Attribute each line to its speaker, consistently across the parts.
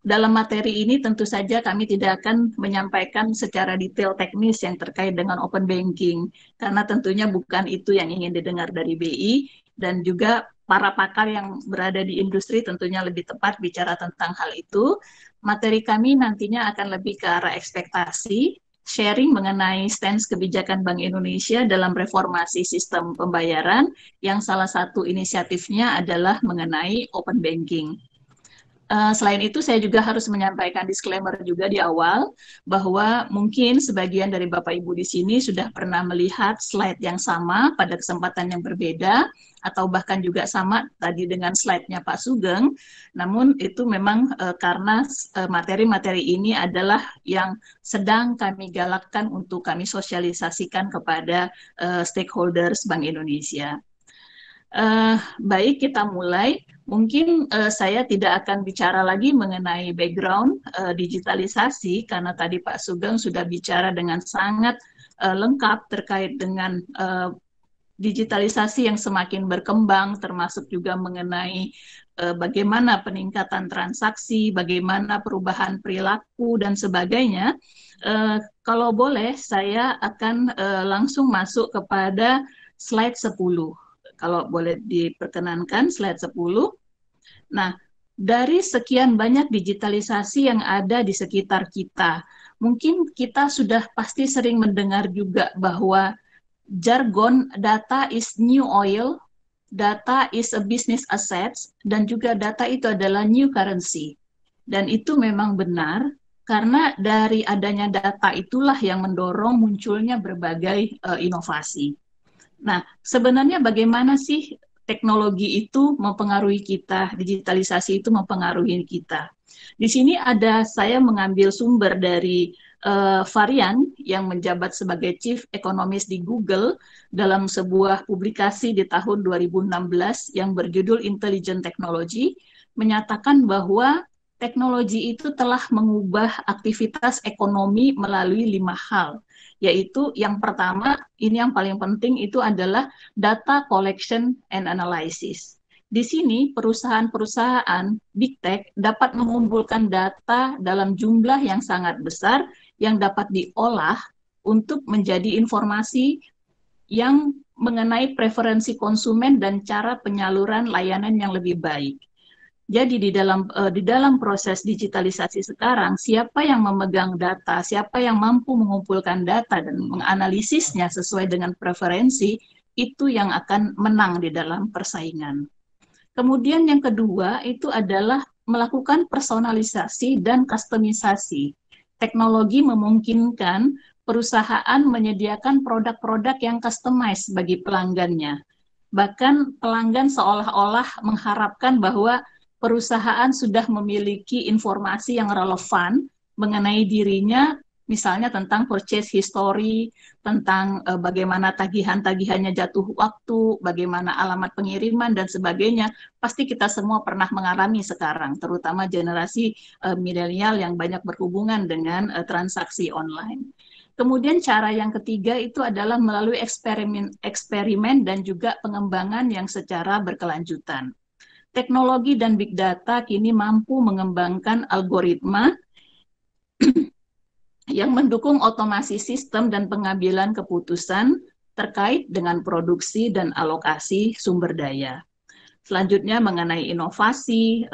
Speaker 1: dalam materi ini tentu saja kami tidak akan menyampaikan secara detail teknis yang terkait dengan open banking, karena tentunya bukan itu yang ingin didengar dari BI, dan juga para pakar yang berada di industri tentunya lebih tepat bicara tentang hal itu. Materi kami nantinya akan lebih ke arah ekspektasi, sharing mengenai stance kebijakan Bank Indonesia dalam reformasi sistem pembayaran, yang salah satu inisiatifnya adalah mengenai open banking. Selain itu, saya juga harus menyampaikan disclaimer juga di awal bahwa mungkin sebagian dari Bapak Ibu di sini sudah pernah melihat slide yang sama pada kesempatan yang berbeda, atau bahkan juga sama tadi dengan slide-nya Pak Sugeng. Namun itu memang karena materi-materi ini adalah yang sedang kami galakkan untuk kami sosialisasikan kepada stakeholders Bank Indonesia. Baik, kita mulai. Mungkin saya tidak akan bicara lagi mengenai background digitalisasi, karena tadi Pak Sugeng sudah bicara dengan sangat lengkap terkait dengan digitalisasi yang semakin berkembang, termasuk juga mengenai bagaimana peningkatan transaksi, bagaimana perubahan perilaku, dan sebagainya. Kalau boleh, saya akan langsung masuk kepada slide 10. Kalau boleh diperkenankan, slide 10. Nah, dari sekian banyak digitalisasi yang ada di sekitar kita, mungkin kita sudah pasti sering mendengar juga bahwa jargon data is new oil, data is a business asset, dan juga data itu adalah new currency. Dan itu memang benar, karena dari adanya data itulah yang mendorong munculnya berbagai inovasi. Nah, sebenarnya bagaimana sih teknologi itu mempengaruhi kita, digitalisasi itu mempengaruhi kita? Di sini ada saya mengambil sumber dari Varian yang menjabat sebagai Chief Economist di Google dalam sebuah publikasi di tahun 2016 yang berjudul Intelligent Technology, menyatakan bahwa teknologi itu telah mengubah aktivitas ekonomi melalui 5 hal, yaitu yang pertama, ini yang paling penting, itu adalah data collection and analysis. Di sini perusahaan-perusahaan big tech dapat mengumpulkan data dalam jumlah yang sangat besar yang dapat diolah untuk menjadi informasi yang mengenai preferensi konsumen dan cara penyaluran layanan yang lebih baik. Jadi di dalam proses digitalisasi sekarang, siapa yang memegang data, siapa yang mampu mengumpulkan data dan menganalisisnya sesuai dengan preferensi, itu yang akan menang di dalam persaingan. Kemudian yang kedua itu adalah melakukan personalisasi dan kustomisasi. Teknologi memungkinkan perusahaan menyediakan produk-produk yang customized bagi pelanggannya. Bahkan pelanggan seolah-olah mengharapkan bahwa perusahaan sudah memiliki informasi yang relevan mengenai dirinya, misalnya tentang purchase history, tentang bagaimana tagihan-tagihannya jatuh waktu, bagaimana alamat pengiriman, dan sebagainya. Pasti kita semua pernah mengalami sekarang, terutama generasi milenial yang banyak berhubungan dengan transaksi online. Kemudian cara yang ketiga itu adalah melalui eksperimen dan juga pengembangan yang secara berkelanjutan. Teknologi dan big data kini mampu mengembangkan algoritma yang mendukung otomasi sistem dan pengambilan keputusan terkait dengan produksi dan alokasi sumber daya. Selanjutnya mengenai inovasi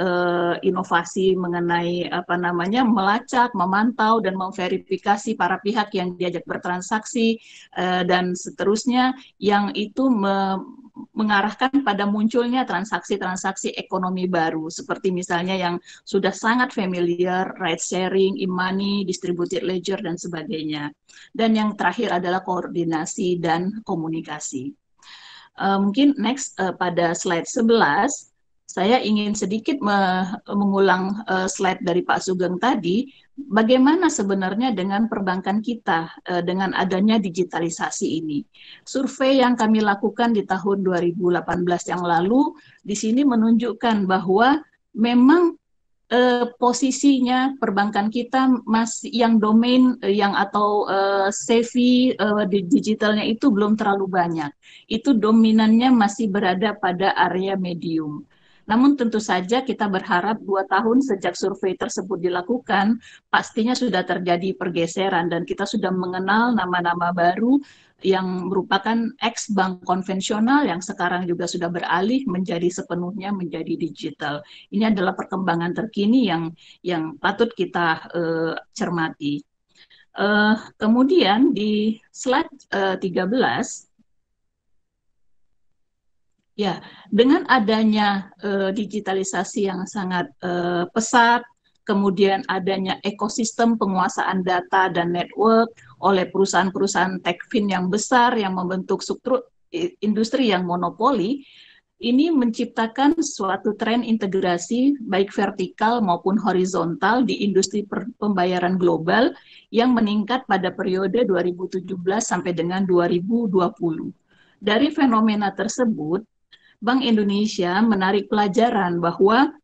Speaker 1: mengenai melacak, memantau dan memverifikasi para pihak yang diajak bertransaksi, dan seterusnya, yang itu mengarahkan pada munculnya transaksi-transaksi ekonomi baru, seperti misalnya yang sudah sangat familiar, ride sharing, e-money, distributed ledger, dan sebagainya. Dan yang terakhir adalah koordinasi dan komunikasi. Mungkin next pada slide 11, saya ingin sedikit mengulang slide dari Pak Sugeng tadi, bagaimana sebenarnya dengan perbankan kita dengan adanya digitalisasi ini. Survei yang kami lakukan di tahun 2018 yang lalu, di sini menunjukkan bahwa memang posisinya perbankan kita masih yang domain yang atau savvy digitalnya itu belum terlalu banyak. Itu dominannya masih berada pada area medium. Namun tentu saja kita berharap 2 tahun sejak survei tersebut dilakukan, pastinya sudah terjadi pergeseran dan kita sudah mengenal nama-nama baru yang merupakan ex-bank konvensional yang sekarang juga sudah beralih menjadi sepenuhnya menjadi digital. Ini adalah perkembangan terkini yang patut kita cermati. Kemudian di slide 13, ya, dengan adanya digitalisasi yang sangat pesat, kemudian adanya ekosistem penguasaan data dan network oleh perusahaan-perusahaan techfin yang besar yang membentuk struktur industri yang monopoli, ini menciptakan suatu tren integrasi baik vertikal maupun horizontal di industri pembayaran global yang meningkat pada periode 2017 sampai dengan 2020. Dari fenomena tersebut, Bank Indonesia menarik pelajaran bahwa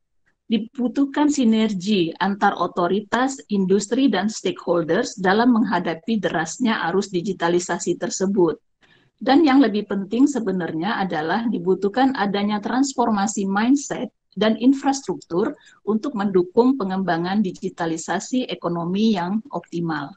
Speaker 1: dibutuhkan sinergi antar otoritas, industri, dan stakeholders dalam menghadapi derasnya arus digitalisasi tersebut. Dan yang lebih penting sebenarnya adalah dibutuhkan adanya transformasi mindset dan infrastruktur untuk mendukung pengembangan digitalisasi ekonomi yang optimal.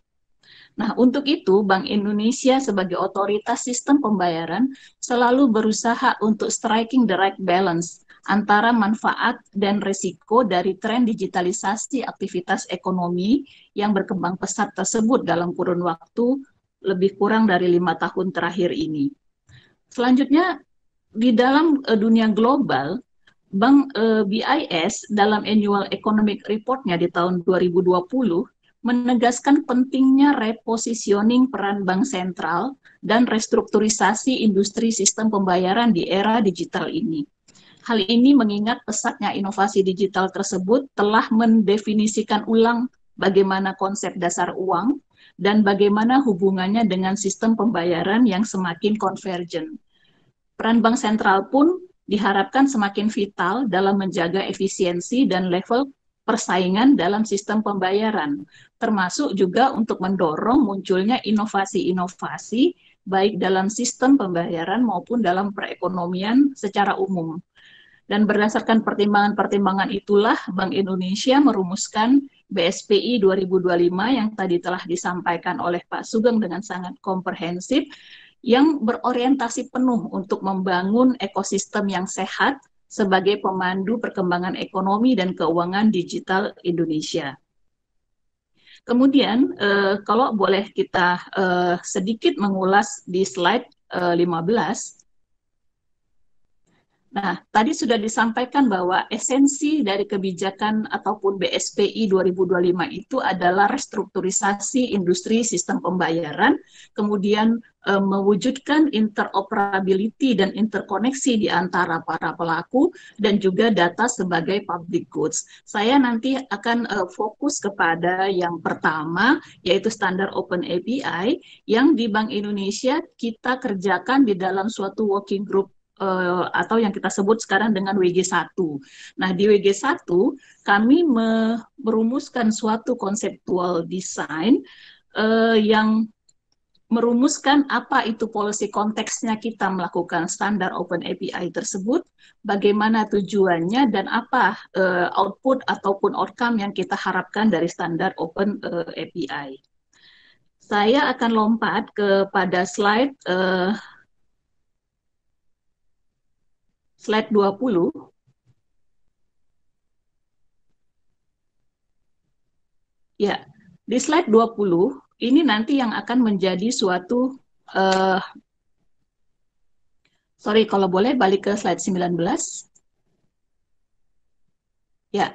Speaker 1: Nah, untuk itu Bank Indonesia sebagai otoritas sistem pembayaran selalu berusaha untuk striking the right balance antara manfaat dan risiko dari tren digitalisasi aktivitas ekonomi yang berkembang pesat tersebut dalam kurun waktu lebih kurang dari 5 tahun terakhir ini. Selanjutnya, di dalam dunia global, Bank BIS dalam Annual Economic Report-nya di tahun 2020 menegaskan pentingnya repositioning peran bank sentral dan restrukturisasi industri sistem pembayaran di era digital ini. Hal ini mengingat pesatnya inovasi digital tersebut telah mendefinisikan ulang bagaimana konsep dasar uang dan bagaimana hubungannya dengan sistem pembayaran yang semakin konvergen. Peran bank sentral pun diharapkan semakin vital dalam menjaga efisiensi dan level persaingan dalam sistem pembayaran, termasuk juga untuk mendorong munculnya inovasi-inovasi baik dalam sistem pembayaran maupun dalam perekonomian secara umum. Dan berdasarkan pertimbangan-pertimbangan itulah Bank Indonesia merumuskan BSPI 2025 yang tadi telah disampaikan oleh Pak Sugeng dengan sangat komprehensif, yang berorientasi penuh untuk membangun ekosistem yang sehat sebagai pemandu perkembangan ekonomi dan keuangan digital Indonesia. Kemudian, kalau boleh kita sedikit mengulas di slide 15. Nah, tadi sudah disampaikan bahwa esensi dari kebijakan ataupun BSPI 2025 itu adalah restrukturisasi industri sistem pembayaran, kemudian mewujudkan interoperability dan interkoneksi di antara para pelaku, dan juga data sebagai public goods. Saya nanti akan fokus kepada yang pertama, yaitu standar Open API, yang di Bank Indonesia kita kerjakan di dalam suatu working group atau yang kita sebut sekarang dengan WG1. Nah, di WG1 kami merumuskan suatu konseptual design yang merumuskan apa itu policy konteksnya kita melakukan standar Open API tersebut, bagaimana tujuannya, dan apa output ataupun outcome yang kita harapkan dari standar Open API. Saya akan lompat kepada slide 20. Ya, di slide 20 ini nanti yang akan menjadi suatu sorry, kalau boleh balik ke slide 19. Ya,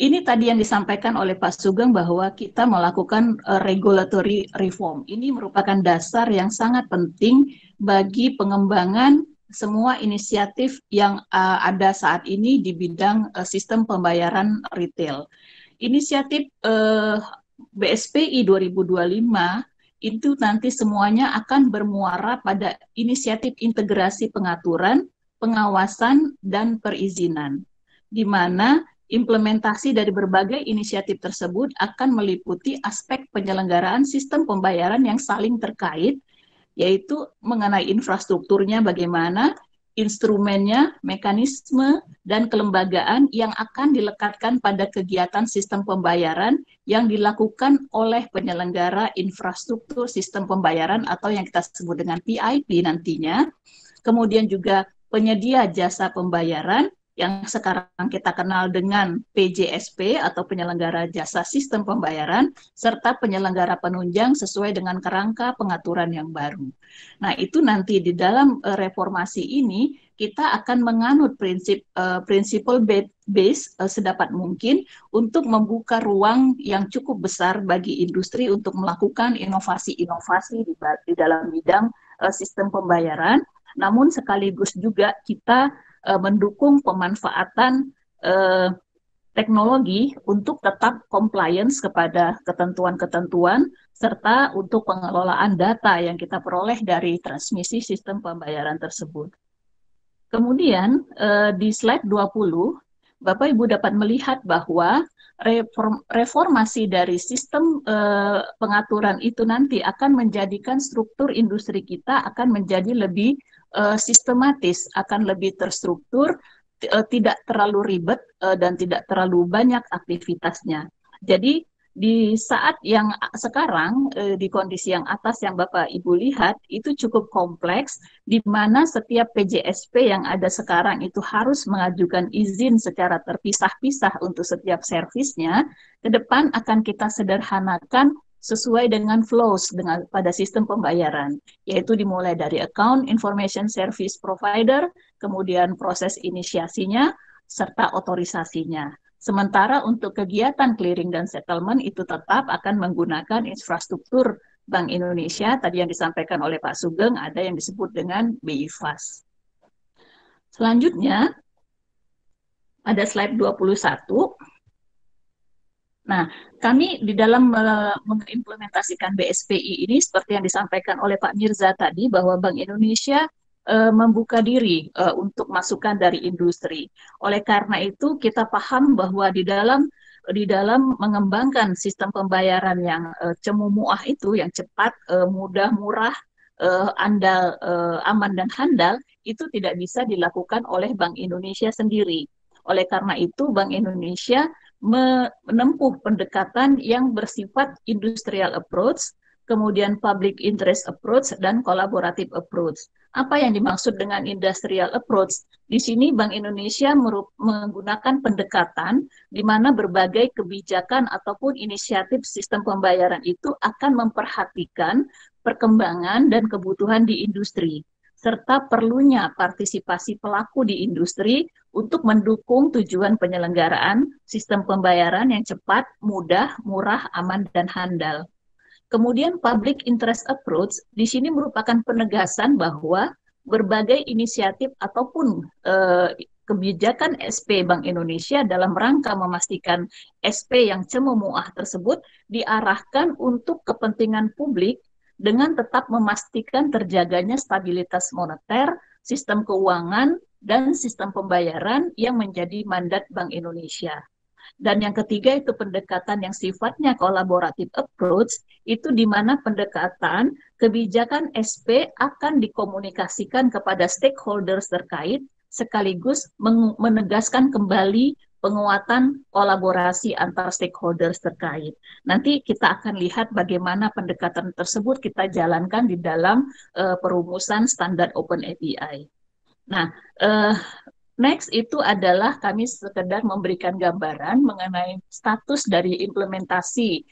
Speaker 1: ini tadi yang disampaikan oleh Pak Sugeng bahwa kita melakukan regulatory reform. Ini merupakan dasar yang sangat penting bagi pengembangan semua inisiatif yang ada saat ini di bidang sistem pembayaran retail. Inisiatif BSPI 2025 itu nanti semuanya akan bermuara pada inisiatif integrasi pengaturan, pengawasan, dan perizinan, di mana implementasi dari berbagai inisiatif tersebut akan meliputi aspek penyelenggaraan sistem pembayaran yang saling terkait, yaitu mengenai infrastrukturnya bagaimana, instrumennya, mekanisme, dan kelembagaan yang akan dilekatkan pada kegiatan sistem pembayaran yang dilakukan oleh penyelenggara infrastruktur sistem pembayaran atau yang kita sebut dengan PIP nantinya. Kemudian juga penyedia jasa pembayaran yang sekarang kita kenal dengan PJSP atau penyelenggara jasa sistem pembayaran, serta penyelenggara penunjang sesuai dengan kerangka pengaturan yang baru. Nah, itu nanti di dalam reformasi ini kita akan menganut principle base sedapat mungkin untuk membuka ruang yang cukup besar bagi industri untuk melakukan inovasi-inovasi di dalam bidang sistem pembayaran, namun sekaligus juga kita mendukung pemanfaatan teknologi untuk tetap compliance kepada ketentuan-ketentuan serta untuk pengelolaan data yang kita peroleh dari transmisi sistem pembayaran tersebut. Kemudian di slide 20, Bapak Ibu dapat melihat bahwa reformasi dari sistem pengaturan itu nanti akan menjadikan struktur industri kita akan menjadi lebih sistematis, akan lebih terstruktur, tidak terlalu ribet dan tidak terlalu banyak aktivitasnya. Jadi di saat yang sekarang, di kondisi yang atas yang Bapak Ibu lihat, itu cukup kompleks, di mana setiap PJSP yang ada sekarang itu harus mengajukan izin secara terpisah-pisah untuk setiap servisnya. Ke depan akan kita sederhanakan sesuai dengan flows pada sistem pembayaran, yaitu dimulai dari account information service provider, kemudian proses inisiasinya, serta otorisasinya. Sementara untuk kegiatan clearing dan settlement itu tetap akan menggunakan infrastruktur Bank Indonesia, tadi yang disampaikan oleh Pak Sugeng, ada yang disebut dengan BIFAS. Selanjutnya, pada slide 21, nah, kami di dalam mengimplementasikan BSPI ini, seperti yang disampaikan oleh Pak Mirza tadi, bahwa Bank Indonesia membuka diri untuk masukan dari industri. Oleh karena itu, kita paham bahwa di dalam mengembangkan sistem pembayaran yang cemumuah itu, yang cepat, mudah, murah, andal, aman, dan handal, itu tidak bisa dilakukan oleh Bank Indonesia sendiri. Oleh karena itu, Bank Indonesia menempuh pendekatan yang bersifat industrial approach, kemudian public interest approach, dan collaborative approach. Apa yang dimaksud dengan industrial approach? Di sini Bank Indonesia menggunakan pendekatan di mana berbagai kebijakan ataupun inisiatif sistem pembayaran itu akan memperhatikan perkembangan dan kebutuhan di industri, serta perlunya partisipasi pelaku di industri untuk mendukung tujuan penyelenggaraan sistem pembayaran yang cepat, mudah, murah, aman, dan handal. Kemudian public interest approach di sini merupakan penegasan bahwa berbagai inisiatif ataupun kebijakan SP Bank Indonesia dalam rangka memastikan SP yang cemumuah tersebut diarahkan untuk kepentingan publik dengan tetap memastikan terjaganya stabilitas moneter, sistem keuangan, dan sistem pembayaran yang menjadi mandat Bank Indonesia. Dan yang ketiga itu pendekatan yang sifatnya kolaboratif approach, itu di mana pendekatan kebijakan SP akan dikomunikasikan kepada stakeholders terkait, sekaligus menegaskan kembali penguatan kolaborasi antar stakeholders terkait. Nanti kita akan lihat bagaimana pendekatan tersebut kita jalankan di dalam perumusan standar Open API. Nah, next itu adalah kami sekedar memberikan gambaran mengenai status dari implementasi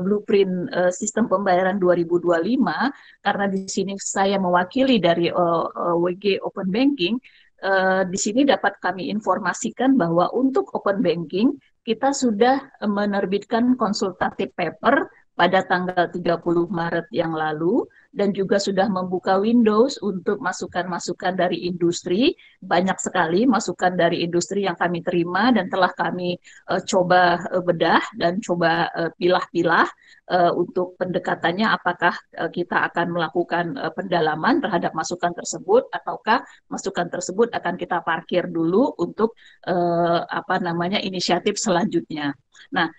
Speaker 1: blueprint sistem pembayaran 2025, karena di sini saya mewakili dari WG Open Banking. Di sini dapat kami informasikan bahwa untuk Open Banking kita sudah menerbitkan konsultatif paper pada tanggal 30 Maret yang lalu, dan juga sudah membuka Windows untuk masukan-masukan dari industri. Banyak sekali masukan dari industri yang kami terima dan telah kami coba bedah dan coba pilah-pilah untuk pendekatannya, apakah kita akan melakukan pendalaman terhadap masukan tersebut ataukah masukan tersebut akan kita parkir dulu untuk inisiatif selanjutnya. Nah,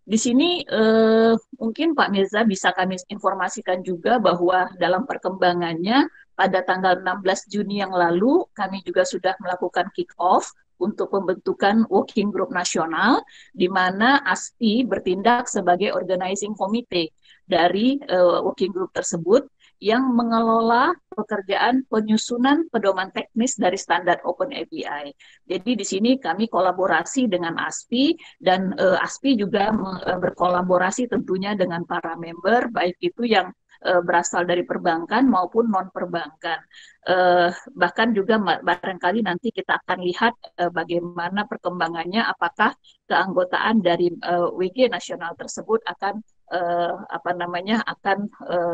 Speaker 1: di sini mungkin Pak Mirza bisa kami informasikan juga bahwa dalam perkembangannya pada tanggal 16 Juni yang lalu, kami juga sudah melakukan kick-off untuk pembentukan working group nasional, di mana ASPI bertindak sebagai organizing committee dari working group tersebut yang mengelola pekerjaan penyusunan pedoman teknis dari standar Open API. Jadi di sini kami kolaborasi dengan ASPI dan ASPI juga berkolaborasi tentunya dengan para member, baik itu yang berasal dari perbankan maupun non perbankan. Bahkan juga barangkali nanti kita akan lihat bagaimana perkembangannya, apakah keanggotaan dari WG nasional tersebut akan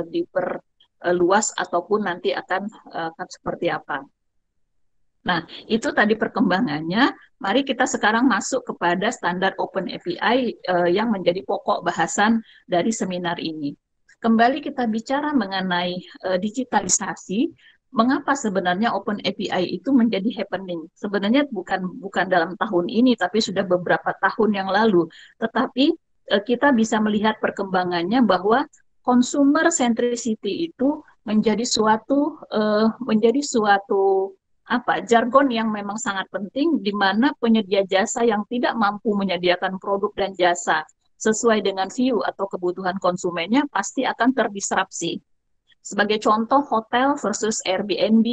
Speaker 1: diperluas ataupun nanti akan seperti apa. Nah, itu tadi perkembangannya. Mari kita sekarang masuk kepada standar Open API yang menjadi pokok bahasan dari seminar ini. Kembali kita bicara mengenai digitalisasi, mengapa sebenarnya Open API itu menjadi happening? Sebenarnya bukan dalam tahun ini, tapi sudah beberapa tahun yang lalu. Tetapi kita bisa melihat perkembangannya bahwa consumer centricity itu menjadi suatu jargon yang memang sangat penting, di mana penyedia jasa yang tidak mampu menyediakan produk dan jasa sesuai dengan view atau kebutuhan konsumennya pasti akan terdisrupsi. Sebagai contoh, hotel versus Airbnb,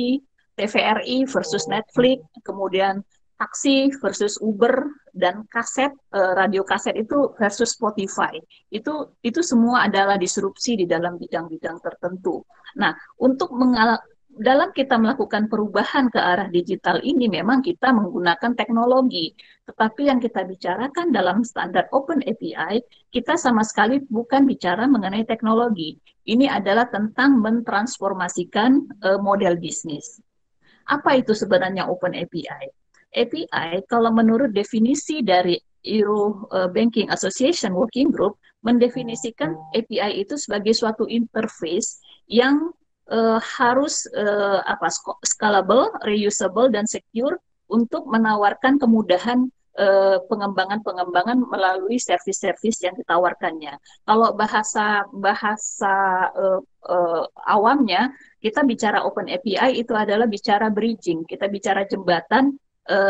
Speaker 1: TVRI versus Netflix, kemudian taksi versus Uber, dan kaset, radio kaset itu versus Spotify. Itu semua adalah disrupsi di dalam bidang-bidang tertentu. Nah, dalam kita melakukan perubahan ke arah digital ini memang kita menggunakan teknologi. Tetapi yang kita bicarakan dalam standar Open API, kita sama sekali bukan bicara mengenai teknologi. Ini adalah tentang mentransformasikan model bisnis. Apa itu sebenarnya Open API? API, kalau menurut definisi dari Euro Banking Association Working Group, mendefinisikan API itu sebagai suatu interface yang harus scalable, reusable, dan secure untuk menawarkan kemudahan pengembangan melalui service-service yang ditawarkannya. Kalau bahasa awamnya, kita bicara Open API itu adalah bicara bridging, kita bicara jembatan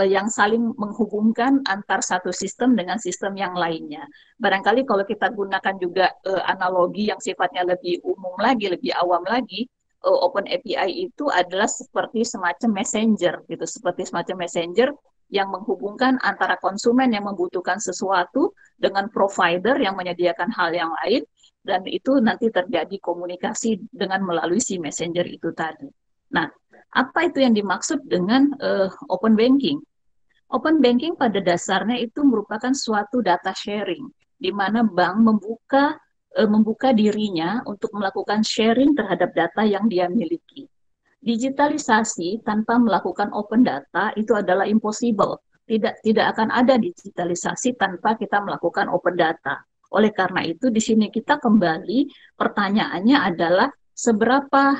Speaker 1: yang saling menghubungkan antar satu sistem dengan sistem yang lainnya. Barangkali kalau kita gunakan juga analogi yang sifatnya lebih umum lagi, lebih awam lagi, Open API itu adalah seperti semacam messenger, gitu, seperti semacam messenger yang menghubungkan antara konsumen yang membutuhkan sesuatu dengan provider yang menyediakan hal yang lain, dan itu nanti terjadi komunikasi dengan melalui si messenger itu tadi. Nah, apa itu yang dimaksud dengan open banking? Open banking pada dasarnya itu merupakan suatu data sharing, di mana bank membuka dirinya untuk melakukan sharing terhadap data yang dia miliki. Digitalisasi tanpa melakukan open data itu adalah impossible. Tidak akan ada digitalisasi tanpa kita melakukan open data. Oleh karena itu, di sini kita kembali, pertanyaannya adalah seberapa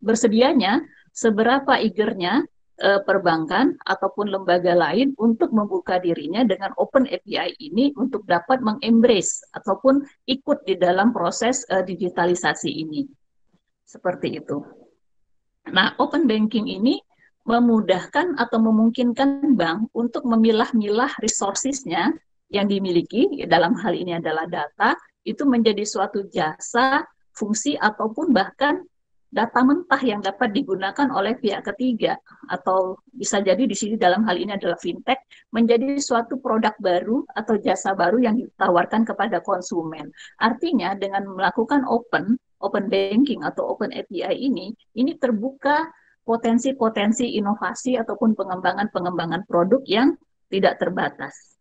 Speaker 1: bersedianya, seberapa eagernya perbankan ataupun lembaga lain untuk membuka dirinya dengan Open API ini untuk dapat mengembrace ataupun ikut di dalam proses digitalisasi ini. Seperti itu. Nah, Open Banking ini memudahkan atau memungkinkan bank untuk memilah-milah resources-nya yang dimiliki, dalam hal ini adalah data, itu menjadi suatu jasa, fungsi, ataupun bahkan data mentah yang dapat digunakan oleh pihak ketiga, atau bisa jadi di sini dalam hal ini adalah fintech, menjadi suatu produk baru atau jasa baru yang ditawarkan kepada konsumen. Artinya dengan melakukan open banking atau open API ini terbuka potensi-potensi inovasi ataupun pengembangan produk yang tidak terbatas.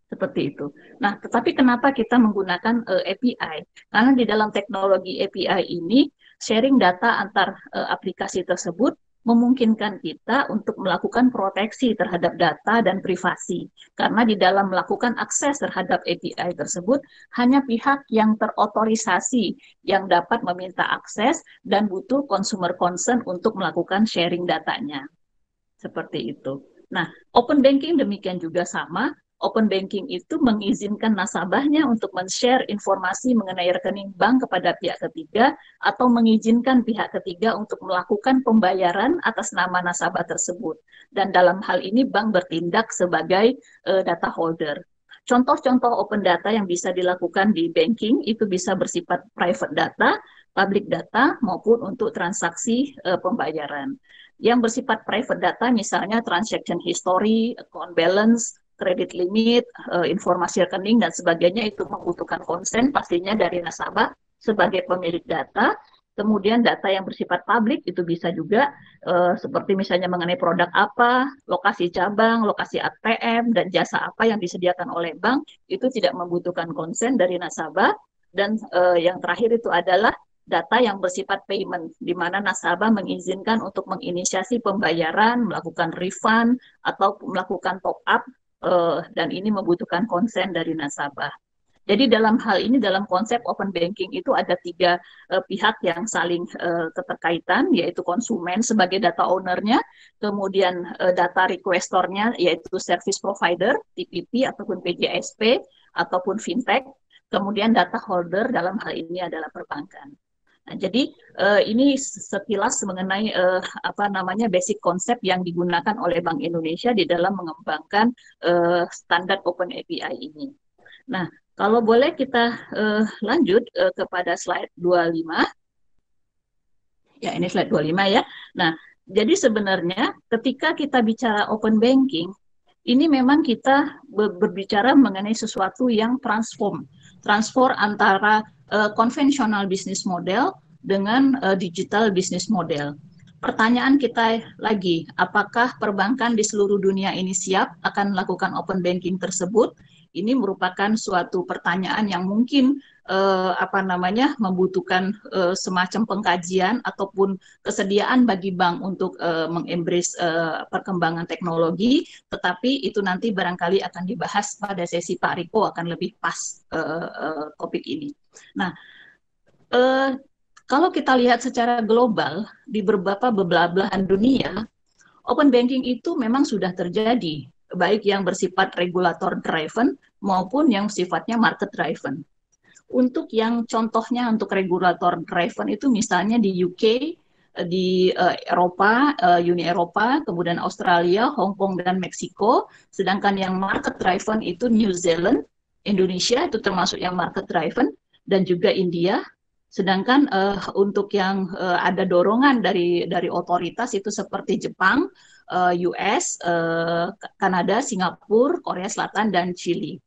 Speaker 1: Seperti itu. Nah, tetapi kenapa kita menggunakan API? Karena di dalam teknologi API ini, sharing data antar aplikasi tersebut memungkinkan kita untuk melakukan proteksi terhadap data dan privasi. Karena di dalam melakukan akses terhadap API tersebut, hanya pihak yang terotorisasi yang dapat meminta akses dan butuh consumer consent untuk melakukan sharing datanya. Seperti itu. Nah, open banking demikian juga sama. Open banking itu mengizinkan nasabahnya untuk men-share informasi mengenai rekening bank kepada pihak ketiga atau mengizinkan pihak ketiga untuk melakukan pembayaran atas nama nasabah tersebut. Dan dalam hal ini bank bertindak sebagai data holder. Contoh-contoh open data yang bisa dilakukan di banking itu bisa bersifat private data, public data, maupun untuk transaksi pembayaran. Yang bersifat private data misalnya transaction history, account balance, kredit limit, informasi rekening, dan sebagainya itu membutuhkan konsen pastinya dari nasabah sebagai pemilik data. Kemudian data yang bersifat publik itu bisa juga seperti misalnya mengenai produk apa, lokasi cabang, lokasi ATM, dan jasa apa yang disediakan oleh bank, itu tidak membutuhkan konsen dari nasabah. Dan yang terakhir itu adalah data yang bersifat payment, di mana nasabah mengizinkan untuk menginisiasi pembayaran, melakukan refund, atau melakukan top up, dan ini membutuhkan konsen dari nasabah. Jadi dalam hal ini, dalam konsep open banking itu ada tiga pihak yang saling keterkaitan, yaitu konsumen sebagai data ownernya, kemudian data requestornya, yaitu service provider, TPP ataupun PJSP, ataupun fintech, kemudian data holder dalam hal ini adalah perbankan. Nah, jadi ini sekilas mengenai apa namanya basic konsep yang digunakan oleh Bank Indonesia di dalam mengembangkan standar Open API ini. Nah, kalau boleh kita lanjut kepada slide 25. Ya, ini slide 25 ya. Nah, jadi sebenarnya ketika kita bicara open banking, ini memang kita berbicara mengenai sesuatu yang transform antara konvensional bisnis model dengan digital bisnis model. Pertanyaan kita lagi, apakah perbankan di seluruh dunia ini siap akan melakukan open banking tersebut? Ini merupakan suatu pertanyaan yang mungkin membutuhkan semacam pengkajian ataupun kesediaan bagi bank untuk mengembrace perkembangan teknologi, tetapi itu nanti barangkali akan dibahas pada sesi Pak Riko, akan lebih pas topik ini. Nah, kalau kita lihat secara global di beberapa belahan dunia, open banking itu memang sudah terjadi, baik yang bersifat regulator driven maupun yang sifatnya market driven. Untuk yang contohnya untuk regulator driven itu misalnya di UK, di Eropa, Uni Eropa, kemudian Australia, Hong Kong, dan Meksiko. Sedangkan yang market driven itu New Zealand, Indonesia itu termasuk yang market driven, dan juga India. Sedangkan untuk yang ada dorongan dari otoritas itu seperti Jepang, US, Kanada, Singapura, Korea Selatan, dan Chili.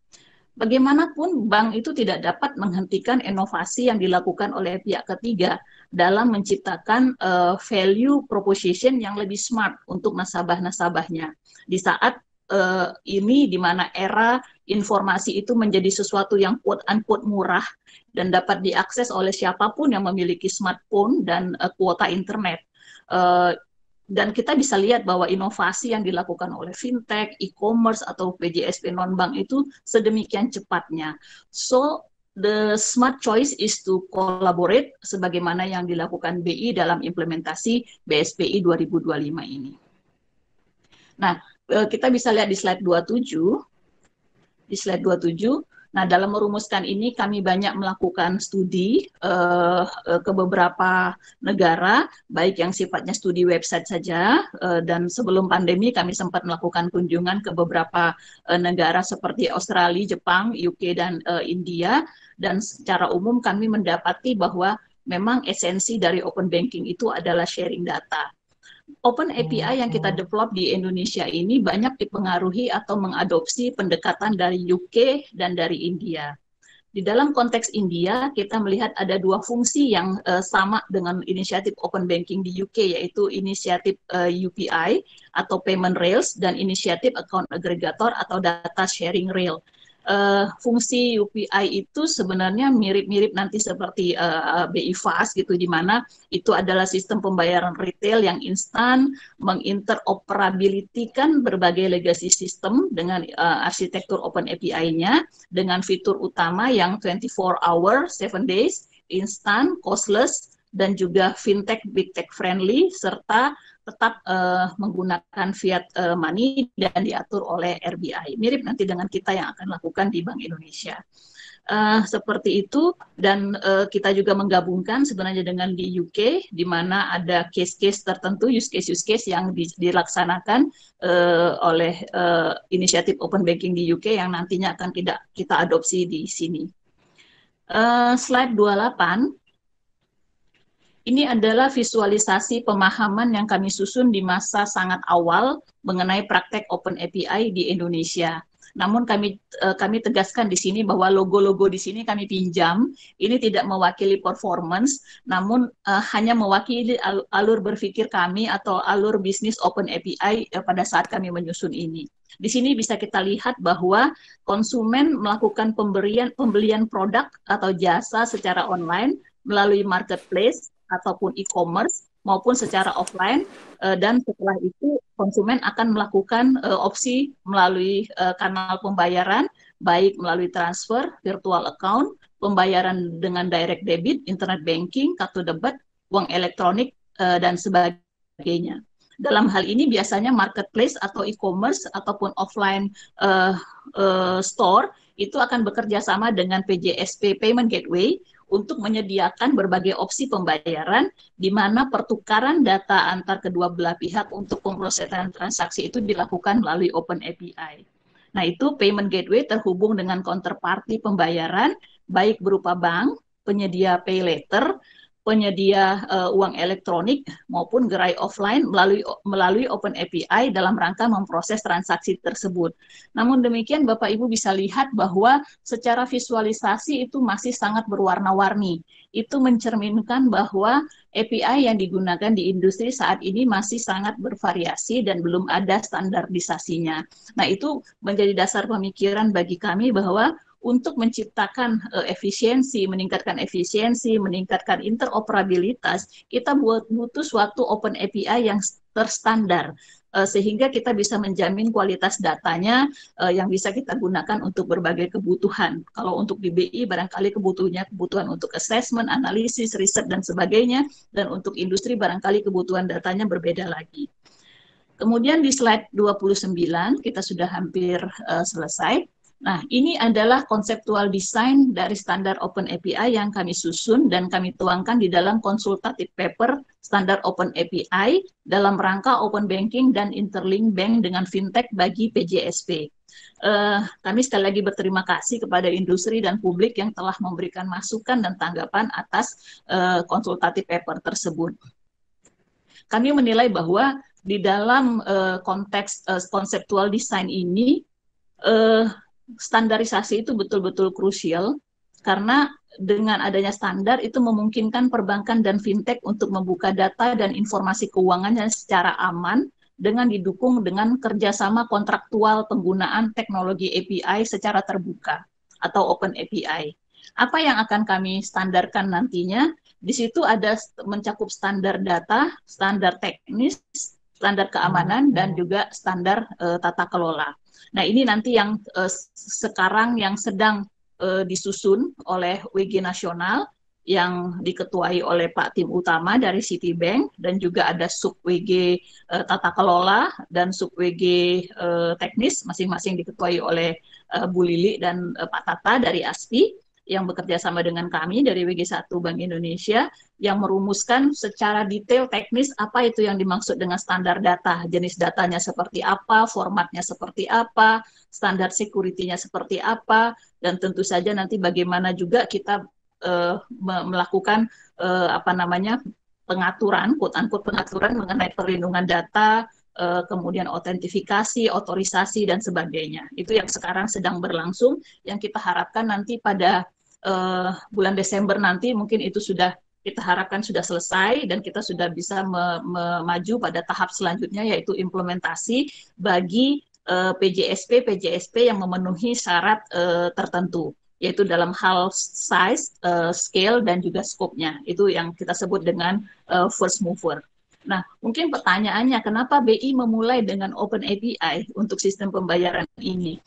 Speaker 1: Bagaimanapun, bank itu tidak dapat menghentikan inovasi yang dilakukan oleh pihak ketiga dalam menciptakan value proposition yang lebih smart untuk nasabah-nasabahnya. Di saat ini, di mana era informasi itu menjadi sesuatu yang quote-unquote murah dan dapat diakses oleh siapapun yang memiliki smartphone dan kuota internet. Dan kita bisa lihat bahwa inovasi yang dilakukan oleh fintech, e-commerce, atau PJSP non-bank itu sedemikian cepatnya. So, the smart choice is to collaborate sebagaimana yang dilakukan BI dalam implementasi BSPI 2025 ini. Nah, kita bisa lihat di slide 27. Di slide 27, nah dalam merumuskan ini kami banyak melakukan studi ke beberapa negara, baik yang sifatnya studi website saja, dan sebelum pandemi kami sempat melakukan kunjungan ke beberapa negara seperti Australia, Jepang, UK, dan India, dan secara umum kami mendapati bahwa memang esensi dari open banking itu adalah sharing data. Open API yang kita develop di Indonesia ini banyak dipengaruhi atau mengadopsi pendekatan dari UK dan dari India. Di dalam konteks India, kita melihat ada dua fungsi yang sama dengan inisiatif open banking di UK, yaitu inisiatif UPI atau Payment Rails dan inisiatif Account Aggregator atau Data Sharing Rail. Fungsi UPI itu sebenarnya mirip-mirip nanti seperti BI Fast gitu, di mana itu adalah sistem pembayaran retail yang instan, menginteroperabilitikan berbagai legacy system dengan arsitektur Open API-nya dengan fitur utama yang 24 hour, 7 days, instan, costless, dan juga fintech, big tech friendly, serta tetap menggunakan fiat money dan diatur oleh RBI. Mirip nanti dengan kita yang akan lakukan di Bank Indonesia. Seperti itu, dan kita juga menggabungkan sebenarnya dengan di UK, di mana ada case-case tertentu, use case yang dilaksanakan oleh inisiatif Open Banking di UK yang nantinya akan kita adopsi di sini. Slide 28. Ini adalah visualisasi pemahaman yang kami susun di masa sangat awal mengenai praktek Open API di Indonesia. Namun kami tegaskan di sini bahwa logo-logo di sini kami pinjam. Ini tidak mewakili performance, namun hanya mewakili alur berpikir kami atau alur bisnis Open API pada saat kami menyusun ini. Di sini bisa kita lihat bahwa konsumen melakukan pembelian produk atau jasa secara online melalui marketplace ataupun e-commerce maupun secara offline, dan setelah itu konsumen akan melakukan opsi melalui kanal pembayaran, baik melalui transfer, virtual account, pembayaran dengan direct debit, internet banking, kartu debit, uang elektronik, dan sebagainya. Dalam hal ini biasanya marketplace atau e-commerce ataupun offline store itu akan bekerja sama dengan PJSP Payment Gateway untuk menyediakan berbagai opsi pembayaran di mana pertukaran data antar kedua belah pihak untuk pemrosesan transaksi itu dilakukan melalui Open API. Nah, itu Payment Gateway terhubung dengan counterparty pembayaran, baik berupa bank, penyedia pay later, penyedia uang elektronik maupun gerai offline melalui Open API dalam rangka memproses transaksi tersebut. Namun demikian Bapak Ibu bisa lihat bahwa secara visualisasi itu masih sangat berwarna-warni. Itu mencerminkan bahwa API yang digunakan di industri saat ini masih sangat bervariasi dan belum ada standarisasinya. Nah, itu menjadi dasar pemikiran bagi kami bahwa untuk menciptakan efisiensi, meningkatkan interoperabilitas, kita butuh suatu Open API yang terstandar, sehingga kita bisa menjamin kualitas datanya yang bisa kita gunakan untuk berbagai kebutuhan. Kalau untuk di BI barangkali kebutuhan untuk assessment, analisis, riset, dan sebagainya, dan untuk industri barangkali kebutuhan datanya berbeda lagi. Kemudian di slide 29, kita sudah hampir selesai. Nah, ini adalah konseptual desain dari standar Open API yang kami susun dan kami tuangkan di dalam konsultatif paper standar Open API dalam rangka Open Banking dan Interlink Bank dengan Fintech bagi PJSP. Kami sekali lagi berterima kasih kepada industri dan publik yang telah memberikan masukan dan tanggapan atas konsultatif paper tersebut. Kami menilai bahwa di dalam konteks konseptual desain ini, standarisasi itu betul-betul krusial karena dengan adanya standar itu memungkinkan perbankan dan fintech untuk membuka data dan informasi keuangannya secara aman dengan didukung dengan kerjasama kontraktual penggunaan teknologi API secara terbuka atau Open API. Apa yang akan kami standarkan nantinya? Di situ ada mencakup standar data, standar teknis, standar keamanan, dan juga standar tata kelola. Nah, ini nanti yang sekarang yang sedang disusun oleh WG Nasional yang diketuai oleh Pak Tim Utama dari Citibank, dan juga ada sub WG tata kelola dan sub WG teknis masing-masing diketuai oleh Bu Lili dan Pak Tata dari ASPI yang bekerja sama dengan kami dari WG1 Bank Indonesia yang merumuskan secara detail teknis apa itu yang dimaksud dengan standar data, jenis datanya seperti apa, formatnya seperti apa, standar security-nya seperti apa, dan tentu saja nanti bagaimana juga kita melakukan pengaturan, quote-unquote pengaturan mengenai perlindungan data, kemudian autentifikasi, otorisasi, dan sebagainya. Itu yang sekarang sedang berlangsung, yang kita harapkan nanti pada bulan Desember nanti mungkin itu sudah kita harapkan sudah selesai dan kita sudah bisa maju pada tahap selanjutnya, yaitu implementasi bagi PJSP yang memenuhi syarat tertentu, yaitu dalam hal size, scale, dan juga scope-nya. Itu yang kita sebut dengan first mover. Nah, mungkin pertanyaannya, kenapa BI memulai dengan Open API untuk sistem pembayaran ini?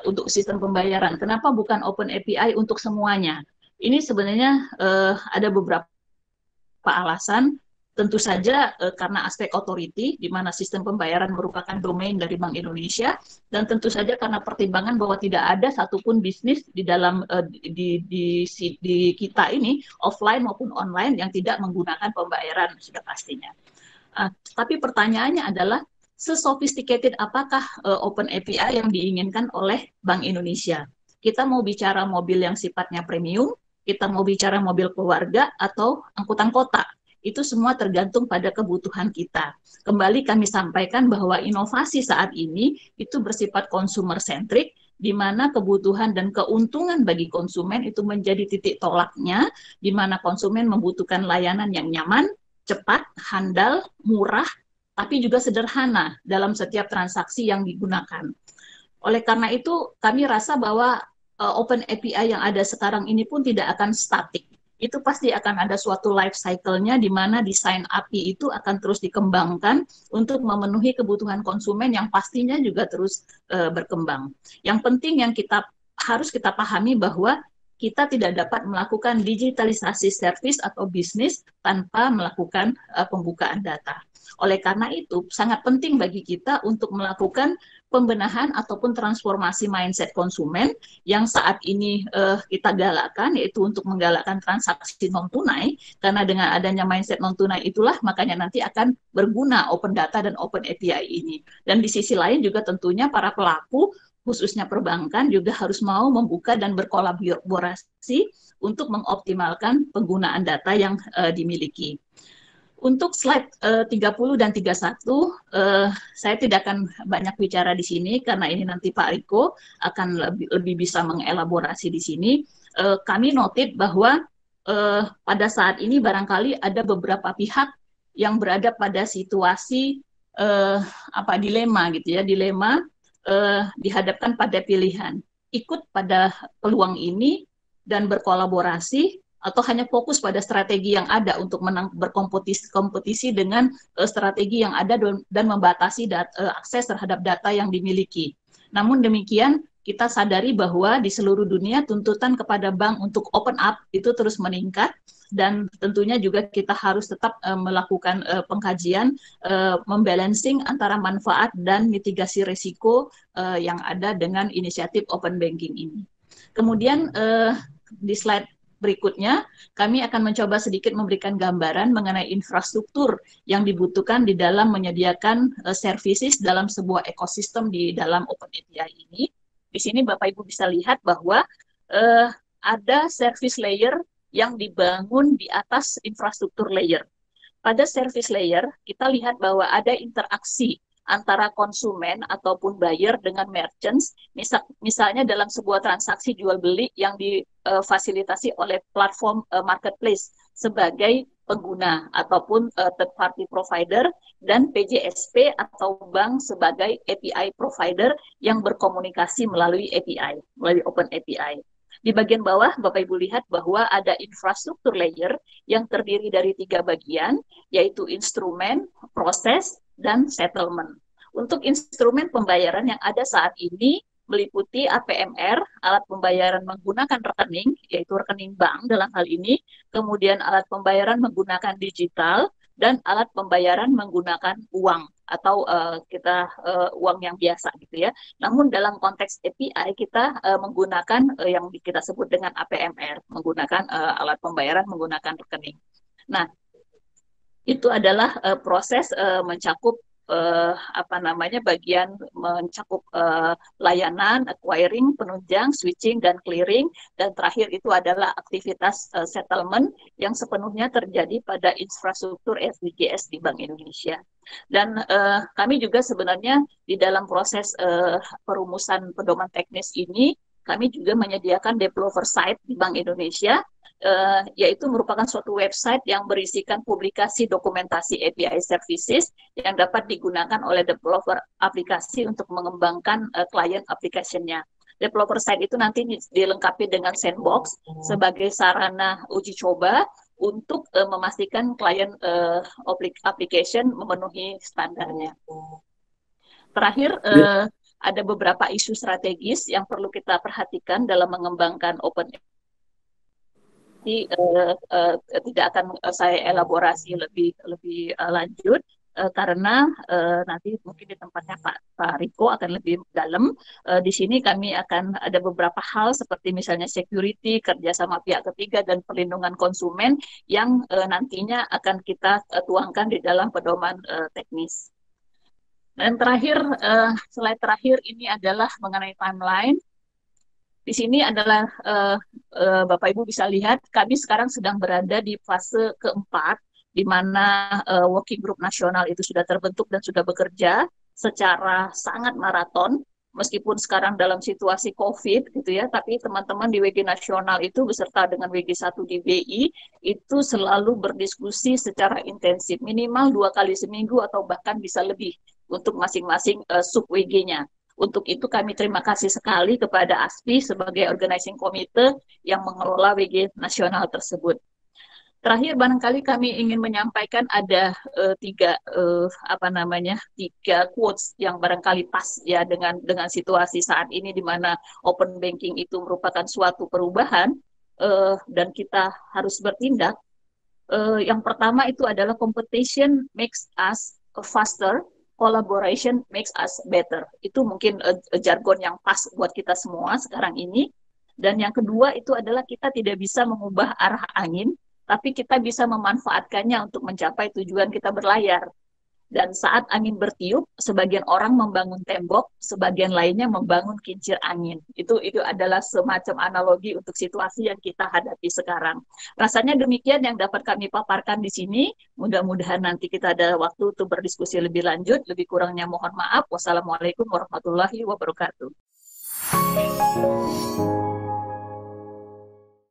Speaker 1: Untuk sistem pembayaran, kenapa bukan Open API untuk semuanya? Ini sebenarnya ada beberapa alasan. Tentu saja karena aspek authority, di mana sistem pembayaran merupakan domain dari Bank Indonesia, dan tentu saja karena pertimbangan bahwa tidak ada satupun bisnis di dalam di kita ini, offline maupun online, yang tidak menggunakan pembayaran, sudah pastinya. Tapi pertanyaannya adalah, sesophisticated apakah Open API yang diinginkan oleh Bank Indonesia? Kita mau bicara mobil yang sifatnya premium, kita mau bicara mobil keluarga, atau angkutan kota. Itu semua tergantung pada kebutuhan kita. Kembali kami sampaikan bahwa inovasi saat ini itu bersifat consumer centric, di mana kebutuhan dan keuntungan bagi konsumen itu menjadi titik tolaknya, di mana konsumen membutuhkan layanan yang nyaman, cepat, handal, murah, tapi juga sederhana dalam setiap transaksi yang digunakan. Oleh karena itu, kami rasa bahwa Open API yang ada sekarang ini pun tidak akan statik. Itu pasti akan ada suatu life cycle-nya, di mana desain API itu akan terus dikembangkan untuk memenuhi kebutuhan konsumen yang pastinya juga terus berkembang. Yang penting yang harus kita pahami bahwa kita tidak dapat melakukan digitalisasi service atau bisnis tanpa melakukan pembukaan data. Oleh karena itu, sangat penting bagi kita untuk melakukan pembenahan ataupun transformasi mindset konsumen yang saat ini kita galakkan, yaitu untuk menggalakkan transaksi non-tunai, karena dengan adanya mindset non-tunai itulah makanya nanti akan berguna open data dan open API ini. Dan di sisi lain juga tentunya para pelaku, khususnya perbankan, juga harus mau membuka dan berkolaborasi untuk mengoptimalkan penggunaan data yang dimiliki. Untuk slide 30 dan 31, saya tidak akan banyak bicara di sini karena ini nanti Pak Riko akan lebih bisa mengelaborasi di sini. Kami noted bahwa pada saat ini barangkali ada beberapa pihak yang berada pada situasi dilema gitu ya, dihadapkan pada pilihan, ikut pada peluang ini dan berkolaborasi, atau hanya fokus pada strategi yang ada untuk berkompetisi dengan strategi yang ada dan membatasi akses terhadap data yang dimiliki. Namun demikian, kita sadari bahwa di seluruh dunia tuntutan kepada bank untuk open up itu terus meningkat, dan tentunya juga kita harus tetap melakukan pengkajian, membalancing antara manfaat dan mitigasi risiko yang ada dengan inisiatif open banking ini. Kemudian di slide berikutnya, kami akan mencoba sedikit memberikan gambaran mengenai infrastruktur yang dibutuhkan di dalam menyediakan services dalam sebuah ekosistem di dalam Open API ini. Di sini Bapak Ibu bisa lihat bahwa ada service layer yang dibangun di atas infrastruktur layer. Pada service layer, kita lihat bahwa ada interaksi antara konsumen ataupun buyer dengan merchants, misalnya dalam sebuah transaksi jual beli yang difasilitasi oleh platform marketplace sebagai pengguna ataupun third party provider, dan PJSP atau bank sebagai API provider yang berkomunikasi melalui API, melalui Open API. Di bagian bawah Bapak Ibu lihat bahwa ada infrastruktur layer yang terdiri dari 3 bagian, yaitu instrumen, proses, dan settlement. Untuk instrumen pembayaran yang ada saat ini meliputi APMR, alat pembayaran menggunakan rekening, yaitu rekening bank dalam hal ini, kemudian alat pembayaran menggunakan digital, dan alat pembayaran menggunakan uang atau uang yang biasa gitu ya. Namun dalam konteks API kita menggunakan yang kita sebut dengan APMR, menggunakan alat pembayaran menggunakan rekening. Nah, itu adalah proses mencakup bagian mencakup layanan, acquiring, penunjang, switching, dan clearing, dan terakhir itu adalah aktivitas settlement yang sepenuhnya terjadi pada infrastruktur SDGs di Bank Indonesia. Dan kami juga sebenarnya di dalam proses perumusan pedoman teknis ini, kami juga menyediakan developer site di Bank Indonesia, yaitu merupakan suatu website yang berisikan publikasi dokumentasi API services yang dapat digunakan oleh developer aplikasi untuk mengembangkan client application-nya. Developer site itu nanti dilengkapi dengan sandbox sebagai sarana uji coba untuk memastikan client application memenuhi standarnya. Terakhir, ada beberapa isu strategis yang perlu kita perhatikan dalam mengembangkan Open. nanti tidak akan saya elaborasi lebih lebih lanjut karena nanti mungkin di tempatnya Pak Riko akan lebih dalam. Di sini kami akan ada beberapa hal seperti misalnya security, kerjasama pihak ketiga, dan perlindungan konsumen yang nantinya akan kita tuangkan di dalam pedoman teknis. Dan terakhir, slide terakhir ini adalah mengenai timeline. Di sini adalah Bapak Ibu bisa lihat kami sekarang sedang berada di fase keempat di mana working group nasional itu sudah terbentuk dan sudah bekerja secara sangat maraton meskipun sekarang dalam situasi COVID gitu ya, tapi teman-teman di WG nasional itu beserta dengan WG1 di BI itu selalu berdiskusi secara intensif minimal 2 kali seminggu atau bahkan bisa lebih untuk masing-masing sub WG-nya. Untuk itu kami terima kasih sekali kepada ASPI sebagai organizing committee yang mengelola WG nasional tersebut. Terakhir barangkali kami ingin menyampaikan ada tiga quotes yang barangkali pas ya dengan situasi saat ini di mana open banking itu merupakan suatu perubahan dan kita harus bertindak. Yang pertama itu adalah competition makes us faster, collaboration makes us better. Itu mungkin jargon yang pas buat kita semua sekarang ini. Dan yang kedua itu adalah kita tidak bisa mengubah arah angin, tapi kita bisa memanfaatkannya untuk mencapai tujuan kita berlayar. Dan saat angin bertiup, sebagian orang membangun tembok, sebagian lainnya membangun kincir angin. Itu adalah semacam analogi untuk situasi yang kita hadapi sekarang. Rasanya demikian yang dapat kami paparkan di sini. Mudah-mudahan nanti kita ada waktu untuk berdiskusi lebih lanjut. Lebih kurangnya mohon maaf. Wassalamualaikum warahmatullahi wabarakatuh.